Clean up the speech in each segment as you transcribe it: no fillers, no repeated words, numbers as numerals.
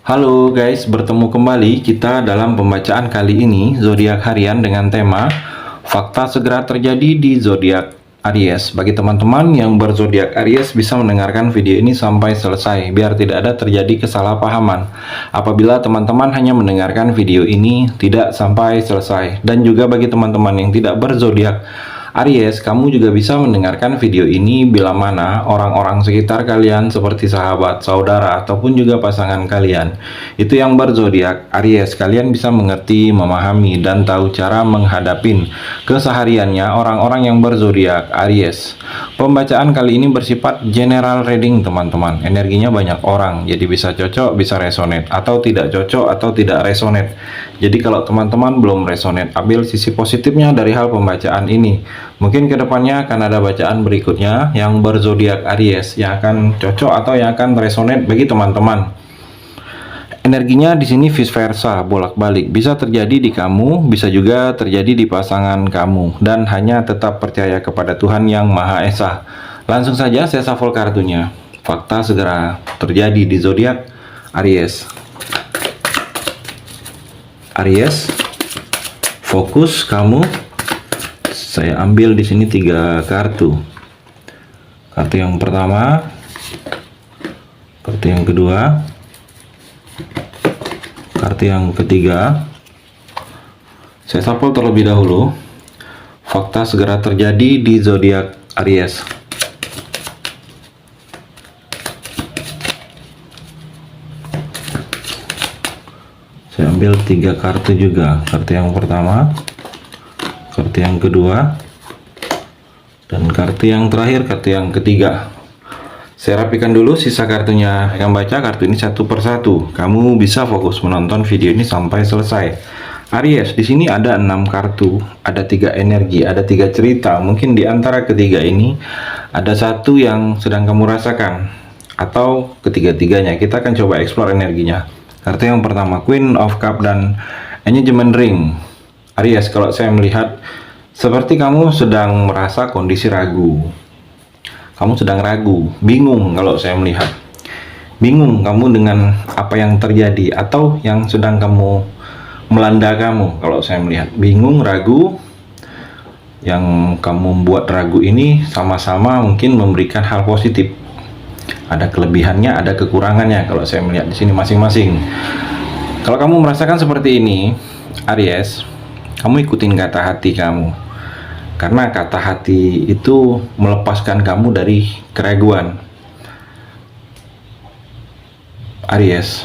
Halo guys, bertemu kembali kita dalam pembacaan kali ini zodiak harian dengan tema fakta segera terjadi di zodiak Aries. Bagi teman-teman yang berzodiak Aries bisa mendengarkan video ini sampai selesai biar tidak ada terjadi kesalahpahaman apabila teman-teman hanya mendengarkan video ini tidak sampai selesai. Dan juga bagi teman-teman yang tidak berzodiak Aries, kamu juga bisa mendengarkan video ini bila mana orang-orang sekitar kalian seperti sahabat, saudara, ataupun juga pasangan kalian itu yang berzodiak Aries. Kalian bisa mengerti, memahami, dan tahu cara menghadapin kesehariannya orang-orang yang berzodiak Aries. Pembacaan kali ini bersifat general reading teman-teman. Energinya banyak orang, jadi bisa cocok, bisa resonate, atau tidak cocok, atau tidak resonate. Jadi kalau teman-teman belum resonate, ambil sisi positifnya dari hal pembacaan ini. Mungkin kedepannya akan ada bacaan berikutnya yang berzodiak Aries yang akan cocok atau yang akan resonate bagi teman-teman. Energinya di sini vice versa, bolak-balik. Bisa terjadi di kamu, bisa juga terjadi di pasangan kamu. Dan hanya tetap percaya kepada Tuhan Yang Maha Esa. Langsung saja saya shuffle kartunya. Fakta segera terjadi di zodiak Aries. Aries, fokus kamu. Saya ambil di sini 3 kartu. Kartu yang pertama, kartu yang kedua, kartu yang ketiga. Saya shuffle terlebih dahulu. Fakta segera terjadi di zodiak Aries. Saya ambil 3 kartu juga. Kartu yang pertama, kartu yang kedua, dan kartu yang terakhir, kartu yang ketiga. Saya rapikan dulu sisa kartunya. Yang baca kartu ini satu persatu. Kamu bisa fokus menonton video ini sampai selesai. Aries, di sini ada 6 kartu, ada 3 energi, ada 3 cerita. Mungkin di antara ketiga ini ada satu yang sedang kamu rasakan, atau ketiga-tiganya. Kita akan coba explore energinya. Kartu yang pertama, Queen of Cup dan Engagement Ring. Aries, kalau saya melihat seperti kamu sedang merasa kondisi ragu. Kamu sedang ragu, bingung kalau saya melihat. Bingung kamu dengan apa yang terjadi atau yang sedang kamu melanda kamu kalau saya melihat. Bingung, ragu. Yang kamu membuat ragu ini sama-sama mungkin memberikan hal positif. Ada kelebihannya, ada kekurangannya kalau saya melihat di sini masing-masing. Kalau kamu merasakan seperti ini, Aries, kamu ikutin kata hati kamu. Karena kata hati itu melepaskan kamu dari keraguan. Aries.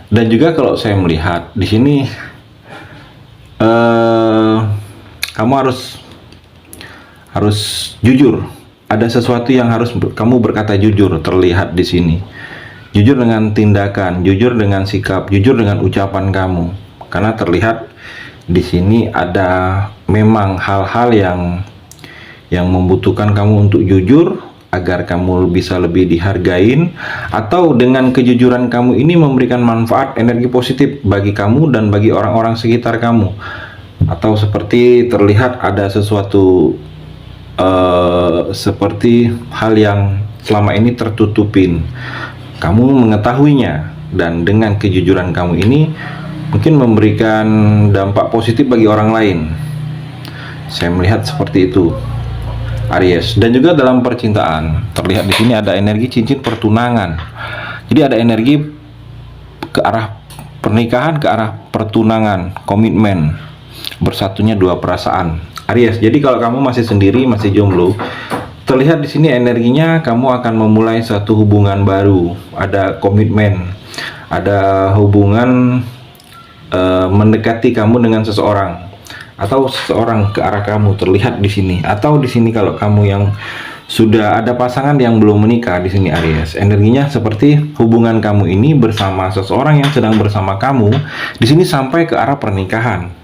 Dan juga kalau saya melihat di sini kamu harus jujur. Ada sesuatu yang harus kamu berkata jujur, terlihat di sini. Jujur dengan tindakan, jujur dengan sikap, jujur dengan ucapan kamu. Karena terlihat di sini ada memang hal-hal yang membutuhkan kamu untuk jujur agar kamu bisa lebih dihargain, atau dengan kejujuran kamu ini memberikan manfaat energi positif bagi kamu dan bagi orang-orang sekitar kamu. Atau seperti terlihat ada sesuatu seperti hal yang selama ini tertutupin, kamu mengetahuinya, dan dengan kejujuran kamu ini mungkin memberikan dampak positif bagi orang lain. Saya melihat seperti itu, Aries. Dan juga dalam percintaan terlihat di sini ada energi cincin pertunangan. Jadi ada energi ke arah pernikahan, ke arah pertunangan, komitmen, bersatunya dua perasaan. Aries, jadi kalau kamu masih sendiri, masih jomblo, terlihat di sini energinya kamu akan memulai satu hubungan baru, ada komitmen, ada hubungan mendekati kamu dengan seseorang, atau seseorang ke arah kamu terlihat di sini. Atau di sini kalau kamu yang sudah ada pasangan yang belum menikah, di sini Aries, energinya seperti hubungan kamu ini bersama seseorang yang sedang bersama kamu di sini sampai ke arah pernikahan.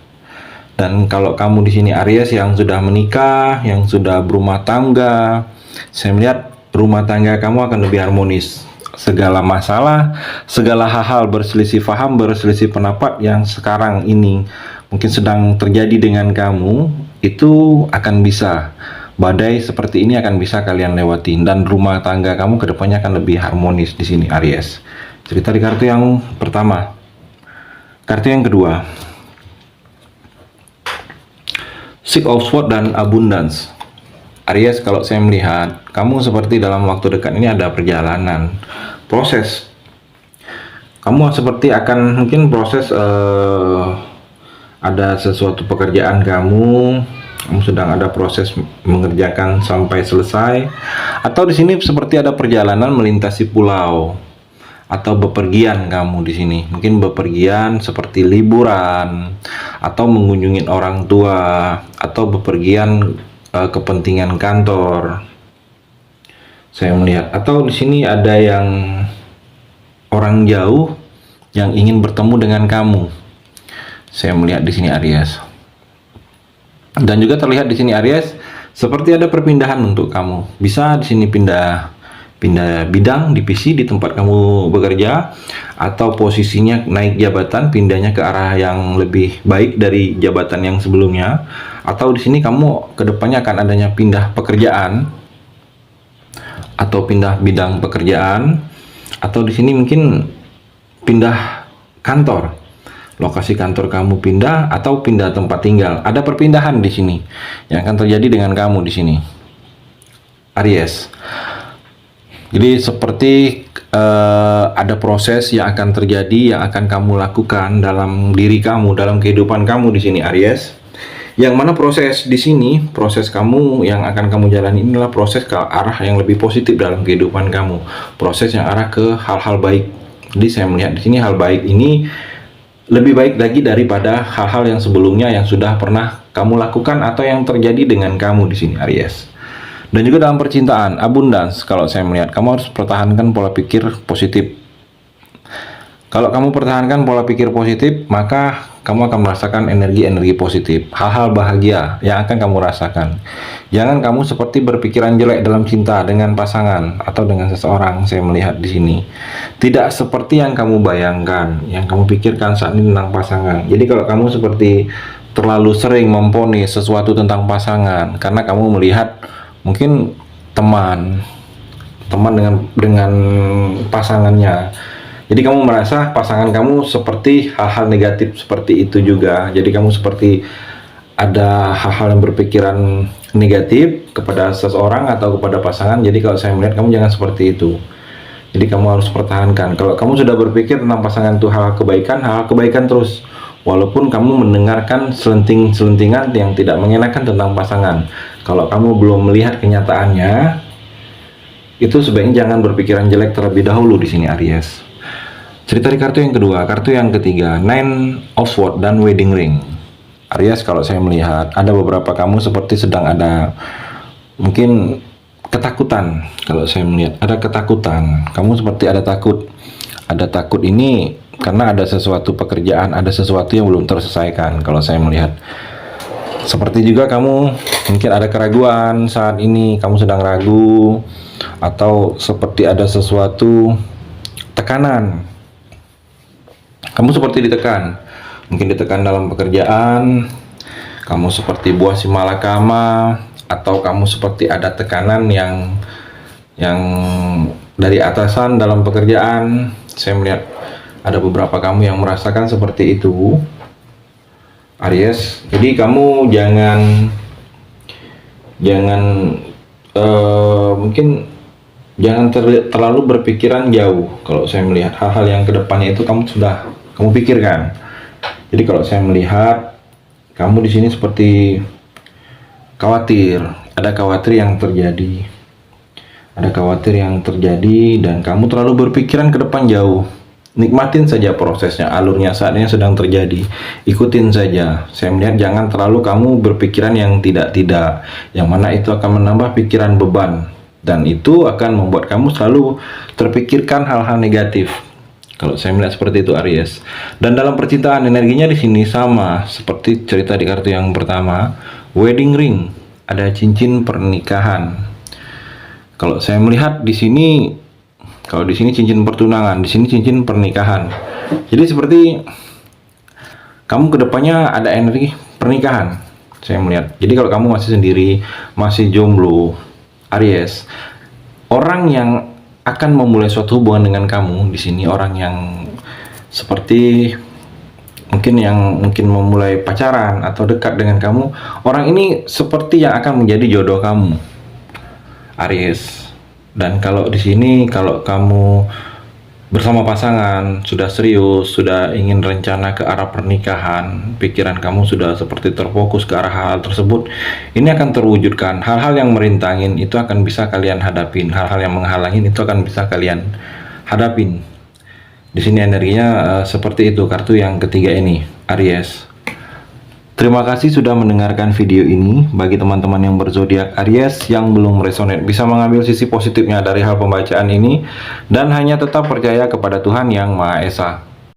Dan kalau kamu di sini Aries yang sudah menikah, yang sudah berumah tangga, saya melihat rumah tangga kamu akan lebih harmonis. Segala masalah, segala hal-hal berselisih paham, berselisih pendapat yang sekarang ini mungkin sedang terjadi dengan kamu, itu akan bisa, badai seperti ini akan bisa kalian lewati, dan rumah tangga kamu kedepannya akan lebih harmonis di sini Aries. Cerita di kartu yang pertama. Kartu yang kedua, Six of Swords dan Abundance. Aries, kalau saya melihat kamu seperti dalam waktu dekat ini ada perjalanan, proses. Kamu seperti akan mungkin proses ada sesuatu pekerjaan kamu sedang ada proses mengerjakan sampai selesai, atau di sini seperti ada perjalanan melintasi pulau atau bepergian kamu di sini. Mungkin bepergian seperti liburan atau mengunjungi orang tua atau bepergian kepentingan kantor. Saya melihat, atau di sini ada yang orang jauh yang ingin bertemu dengan kamu. Saya melihat di sini Aries. Dan juga terlihat di sini Aries seperti ada perpindahan untuk kamu. Bisa di sini pindah bidang, divisi di tempat kamu bekerja, atau posisinya naik jabatan, pindahnya ke arah yang lebih baik dari jabatan yang sebelumnya, atau di sini kamu kedepannya akan adanya pindah pekerjaan atau pindah bidang pekerjaan, atau di sini mungkin pindah kantor, lokasi kantor kamu pindah atau pindah tempat tinggal. Ada perpindahan di sini yang akan terjadi dengan kamu di sini, Aries. Jadi seperti ada proses yang akan terjadi, yang akan kamu lakukan dalam diri kamu, dalam kehidupan kamu di sini Aries. Yang mana proses di sini, proses kamu yang akan kamu jalani inilah proses ke arah yang lebih positif dalam kehidupan kamu. Proses yang arah ke hal-hal baik. Jadi saya melihat di sini hal baik ini lebih baik lagi daripada hal-hal yang sebelumnya yang sudah pernah kamu lakukan atau yang terjadi dengan kamu di sini Aries. Dan juga dalam percintaan, abundance, kalau saya melihat kamu harus pertahankan pola pikir positif. Kalau kamu pertahankan pola pikir positif, maka kamu akan merasakan energi-energi positif, hal-hal bahagia yang akan kamu rasakan. Jangan kamu seperti berpikiran jelek dalam cinta dengan pasangan atau dengan seseorang. Saya melihat di sini tidak seperti yang kamu bayangkan, yang kamu pikirkan saat ini tentang pasangan. Jadi kalau kamu seperti terlalu sering memponis sesuatu tentang pasangan karena kamu melihat mungkin teman dengan pasangannya, jadi kamu merasa pasangan kamu seperti hal-hal negatif seperti itu juga. Jadi kamu seperti ada hal-hal yang berpikiran negatif kepada seseorang atau kepada pasangan. Jadi kalau saya melihat kamu jangan seperti itu. Jadi kamu harus pertahankan. Kalau kamu sudah berpikir tentang pasangan itu hal kebaikan terus. Walaupun kamu mendengarkan selenting-selentingan yang tidak mengenakan tentang pasangan. Kalau kamu belum melihat kenyataannya, itu sebaiknya jangan berpikiran jelek terlebih dahulu di sini Aries. Cerita di kartu yang kedua, kartu yang ketiga, Nine of Swords dan Wedding Ring. Aries, kalau saya melihat ada beberapa kamu seperti sedang ada mungkin ketakutan. Kalau saya melihat ada ketakutan, kamu seperti ada takut. Ada takut ini karena ada sesuatu pekerjaan, ada sesuatu yang belum terselesaikan. Kalau saya melihat seperti juga kamu mungkin ada keraguan saat ini, kamu sedang ragu, atau seperti ada sesuatu tekanan. Kamu seperti ditekan, mungkin ditekan dalam pekerjaan, kamu seperti buah si malakama, atau kamu seperti ada tekanan yang dari atasan dalam pekerjaan. Saya melihat ada beberapa kamu yang merasakan seperti itu Aries. Jadi kamu mungkin jangan terlalu berpikiran jauh. Kalau saya melihat hal-hal yang kedepannya itu kamu pikirkan. Jadi kalau saya melihat kamu di sini seperti khawatir, ada khawatir yang terjadi, dan kamu terlalu berpikiran ke depan jauh. Nikmatin saja prosesnya, alurnya saat ini sedang terjadi, ikutin saja. Saya melihat jangan terlalu kamu berpikiran yang tidak, yang mana itu akan menambah pikiran beban, dan itu akan membuat kamu selalu terpikirkan hal-hal negatif. Kalau saya melihat seperti itu Aries. Dan dalam percintaan energinya di sini sama seperti cerita di kartu yang pertama, wedding ring, ada cincin pernikahan. Kalau saya melihat di sini, kalau di sini cincin pertunangan, di sini cincin pernikahan. Jadi seperti kamu kedepannya ada energi pernikahan. Saya melihat. Jadi kalau kamu masih sendiri, masih jomblo, Aries, orang yang akan memulai suatu hubungan dengan kamu. Di sini orang yang seperti mungkin memulai pacaran atau dekat dengan kamu. Orang ini seperti yang akan menjadi jodoh kamu, Aries. Dan kalau di sini, kalau kamu bersama pasangan, sudah serius, sudah ingin rencana ke arah pernikahan, pikiran kamu sudah seperti terfokus ke arah hal tersebut, ini akan terwujudkan. Hal-hal yang merintangin itu akan bisa kalian hadapin, hal-hal yang menghalangin itu akan bisa kalian hadapin. Di sini energinya seperti itu, kartu yang ketiga ini, Aries. Terima kasih sudah mendengarkan video ini. Bagi teman-teman yang berzodiak Aries yang belum resonate, bisa mengambil sisi positifnya dari hal pembacaan ini dan hanya tetap percaya kepada Tuhan Yang Maha Esa.